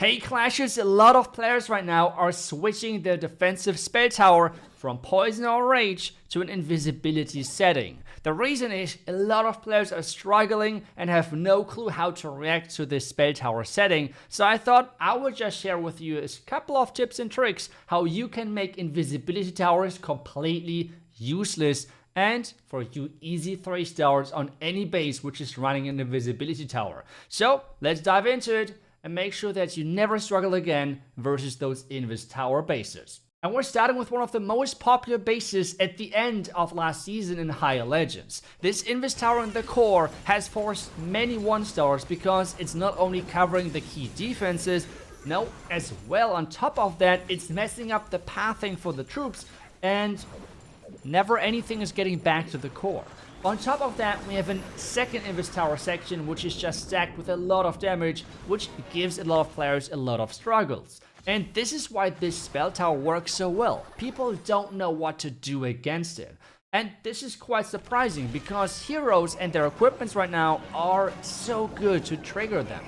Hey Clashers, a lot of players right now are switching their defensive spell tower from Poison or Rage to an invisibility setting. The reason is a lot of players are struggling and have no clue how to react to this spell tower setting, so I thought I would just share with you a couple of tips and tricks how you can make invisibility towers completely useless and for you easy 3 stars on any base which is running an invisibility tower. So let's dive into it and make sure that you never struggle again versus those Invis tower bases. And we're starting with one of the most popular bases at the end of last season in Higher Legends. This Invis tower in the core has forced many 1-stars because it's not only covering the key defenses, no, as well on top of that, it's messing up the pathing for the troops and never anything is getting back to the core. On top of that, we have a second Invis tower section which is just stacked with a lot of damage, which gives a lot of players a lot of struggles. And this is why this spell tower works so well. People don't know what to do against it. And this is quite surprising because heroes and their equipments right now are so good to trigger them.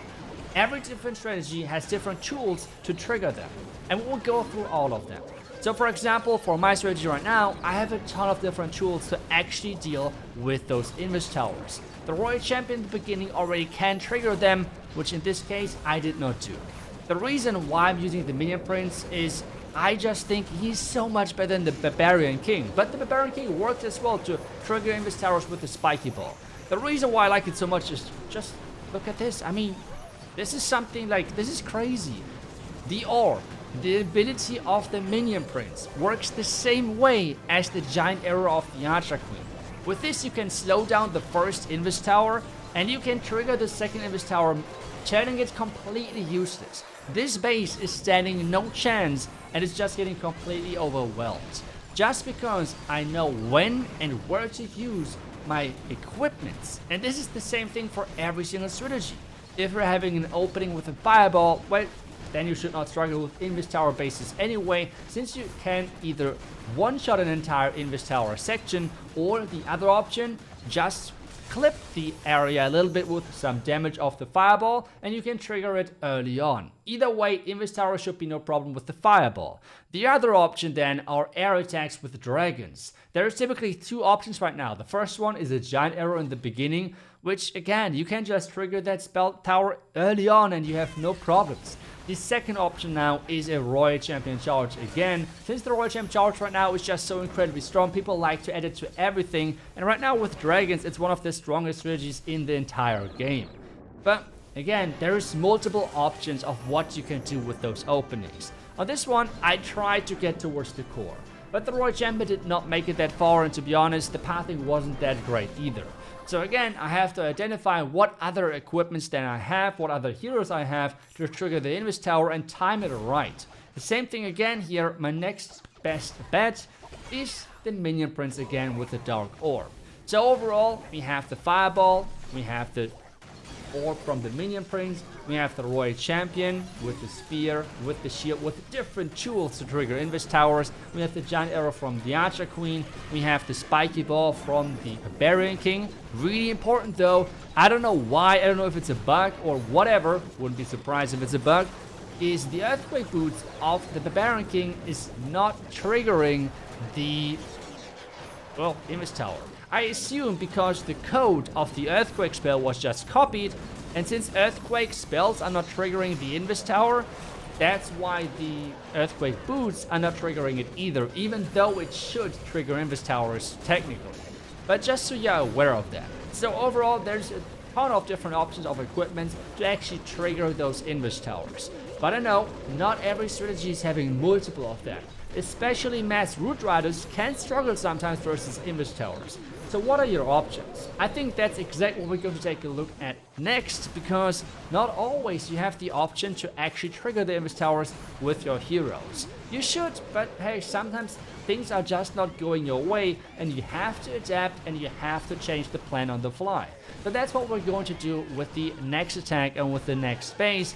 Every different strategy has different tools to trigger them, and we'll go through all of them. So for example, for my strategy right now, I have a ton of different tools to actually deal with those Invis towers. The Royal Champion in the beginning already can trigger them, which in this case I did not do. The reason why I'm using the Minion Prince is I just think he's so much better than the Barbarian King. But the Barbarian King worked as well to trigger Invis towers with the spiky ball. The reason why I like it so much is just look at this. I mean, this is something like, this is crazy. The orb. The ability of the Minion Prince works the same way as the giant arrow of the Archer Queen. With this you can slow down the first Invis tower and you can trigger the second Invis tower, turning it completely useless. This base is standing no chance and is just getting completely overwhelmed. Just because I know when and where to use my equipments. And this is the same thing for every single strategy. If you're having an opening with a fireball, well, then you should not struggle with Invis tower bases anyway, since you can either one-shot an entire Invis tower section, or the other option, just clip the area a little bit with some damage of the fireball, and you can trigger it early on. Either way, Invis tower should be no problem with the fireball. The other option then are air attacks with dragons. There is typically 2 options right now. The first one is a giant arrow in the beginning, which again, you can just trigger that spell tower early on and you have no problems. The second option now is a Royal Champion charge again. Since the Royal Champion charge right now is just so incredibly strong, people like to add it to everything. And right now with dragons, it's one of the strongest strategies in the entire game. But again, there is multiple options of what you can do with those openings. On this one, I tried to get towards the core. But the Royal Champion did not make it that far, and to be honest, the pathing wasn't that great either. So again, I have to identify what other equipments that I have, what other heroes I have to trigger the Invis tower and time it right. The same thing again here, my next best bet is the Minion Prince again with the Dark Orb. So overall, we have the Fireball, we have the Orb from the Minion Prince, we have the Royal Champion with the Spear, with the Shield, with different tools to trigger Invis towers. We have the Giant Arrow from the Archer Queen, we have the Spiky Ball from the Barbarian King. Really important though, I don't know why, I don't know if it's a bug or whatever, wouldn't be surprised if it's a bug, is the Earthquake Boots of the Barbarian King is not triggering the, well, Invis tower. I assume because the code of the Earthquake spell was just copied, and since Earthquake spells are not triggering the Invis tower, that's why the Earthquake Boots are not triggering it either, even though it should trigger Invis towers technically. But just so you're aware of that. So overall, there's a ton of different options of equipment to actually trigger those Invis towers. But I know not every strategy is having multiple of that. Especially mass root riders can struggle sometimes versus Invis towers. So what are your options? I think that's exactly what we're going to take a look at next, because not always you have the option to actually trigger the Invis towers with your heroes. You should, but hey, sometimes things are just not going your way and you have to adapt and you have to change the plan on the fly. So that's what we're going to do with the next attack and with the next phase,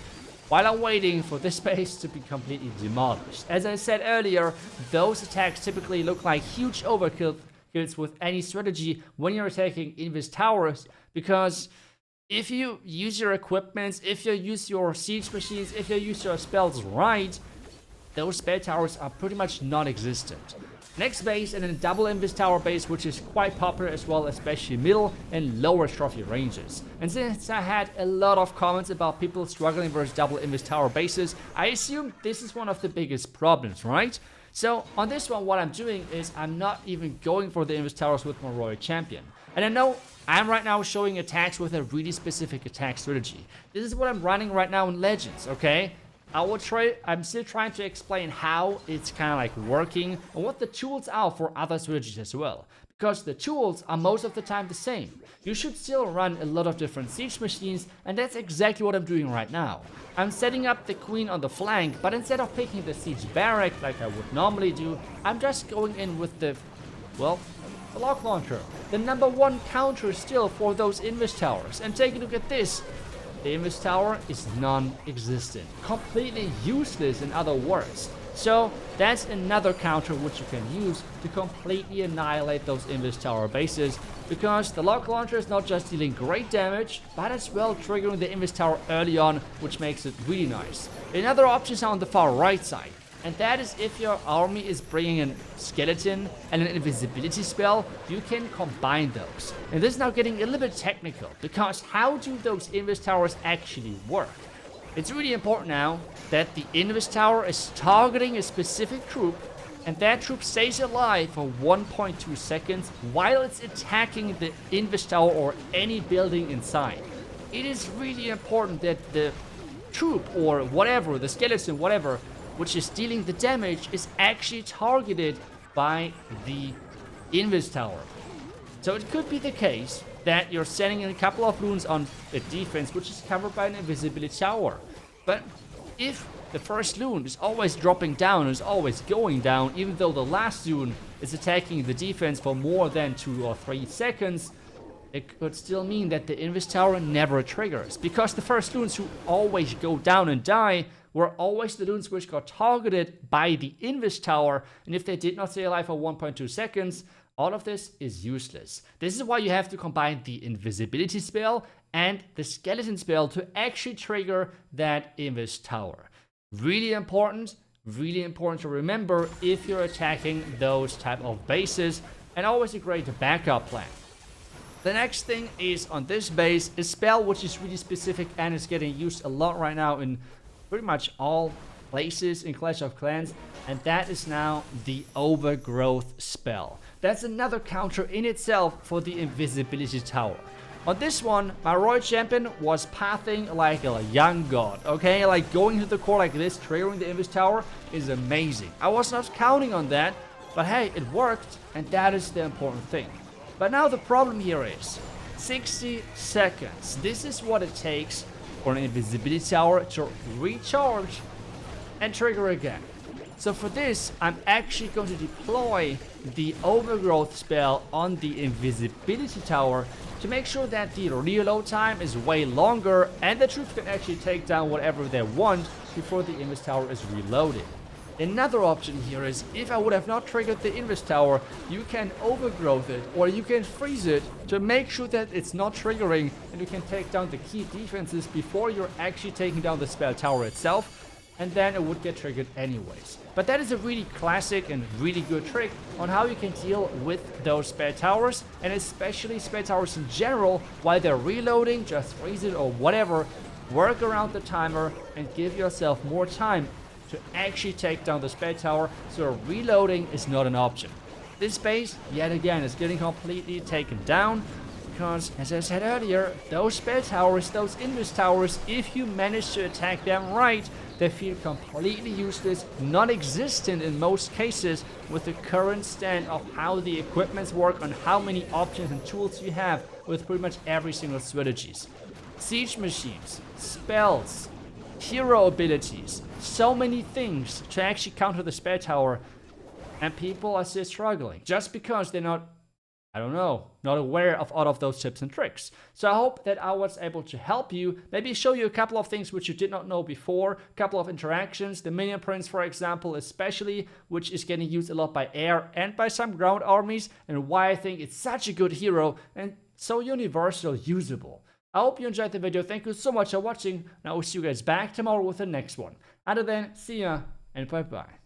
while I'm waiting for this base to be completely demolished. As I said earlier, those attacks typically look like huge overkills with any strategy when you're attacking Invis towers, because If you use your equipments, if you use your siege machines, if you use your spells right, those spell towers are pretty much non-existent. Next base, and then double Invis tower base, which is quite popular as well, especially middle and lower trophy ranges. And since I had a lot of comments about people struggling versus double Invis tower bases, I assume this is one of the biggest problems, right? So on this one, what I'm doing is I'm not even going for the Invis towers with my royal champion. And I know I'm right now showing attacks with a really specific attack strategy. This is what I'm running right now in Legends, okay? I'm still trying to explain how it's kind of like working and what the tools are for other strategies as well. Because the tools are most of the time the same. You should still run a lot of different siege machines, and that's exactly what I'm doing right now. I'm setting up the queen on the flank, but instead of picking the siege barrack like I would normally do, I'm just going in with the lock launcher. The number one counter still for those Invis towers. And take a look at this. The Invis tower is non-existent. Completely useless in other words. So that's another counter which you can use to completely annihilate those Invis tower bases, because the lock launcher is not just dealing great damage, but as well triggering the Invis tower early on, which makes it really nice. Another option is on the far right side. And that is if your army is bringing a skeleton and an invisibility spell, you can combine those. And this is now getting a little bit technical, because how do those Invis towers actually work? It's really important now that the Invis tower is targeting a specific troop, and that troop stays alive for 1.2 seconds while it's attacking the Invis tower or any building inside. It is really important that the troop or whatever, the skeleton, whatever, which is dealing the damage, is actually targeted by the Invis tower. So it could be the case that you're sending in a couple of runes on the defense, which is covered by an invisibility tower. But if the first rune is always dropping down, is always going down, even though the last rune is attacking the defense for more than 2 or 3 seconds, it could still mean that the Invis tower never triggers, because the first runes who always go down and die were always the runes which got targeted by the Invis tower, and if they did not stay alive for 1.2 seconds, all of this is useless. This is why you have to combine the invisibility spell and the skeleton spell to actually trigger that Invis tower. Really important to remember if you're attacking those type of bases, and always a great backup plan. The next thing is on this base, a spell which is really specific and is getting used a lot right now in pretty much all places in Clash of Clans, and that is now the Overgrowth spell. That's another counter in itself for the invisibility tower. On this one, my royal champion was pathing like a young god, okay? Like going to the core like this, triggering the Invis tower is amazing. I was not counting on that, but hey, it worked, and that is the important thing. But now the problem here is 60 seconds. This is what it takes for an invisibility tower to recharge and trigger again. So for this, I'm actually going to deploy the Overgrowth spell on the invisibility tower to make sure that the reload time is way longer and the troops can actually take down whatever they want before the Invis tower is reloaded. Another option here is, if I would have not triggered the Invis tower, you can overgrowth it, or you can freeze it to make sure that it's not triggering, and you can take down the key defenses before you're actually taking down the spell tower itself, and then it would get triggered anyways. But that is a really classic and really good trick on how you can deal with those spell towers, and especially spell towers in general. While they're reloading, just freeze it or whatever, work around the timer and give yourself more time to actually take down the spell tower, so reloading is not an option. This base, yet again, is getting completely taken down, because, as I said earlier, those spell towers, those Invis towers, if you manage to attack them right, they feel completely useless, non-existent in most cases, with the current stand of how the equipments work and how many options and tools you have with pretty much every single strategies. Siege machines, spells, hero abilities, so many things to actually counter the spell tower, and people are still struggling just because they're not aware of all of those tips and tricks. So I hope that I was able to help you, maybe show you a couple of things which you did not know before, a couple of interactions, the minion prince, for example, especially, which is getting used a lot by air and by some ground armies, and why I think it's such a good hero and so universal usable. I hope you enjoyed the video. Thank you so much for watching, and I will see you guys back tomorrow with the next one. Until then, see ya, and bye bye.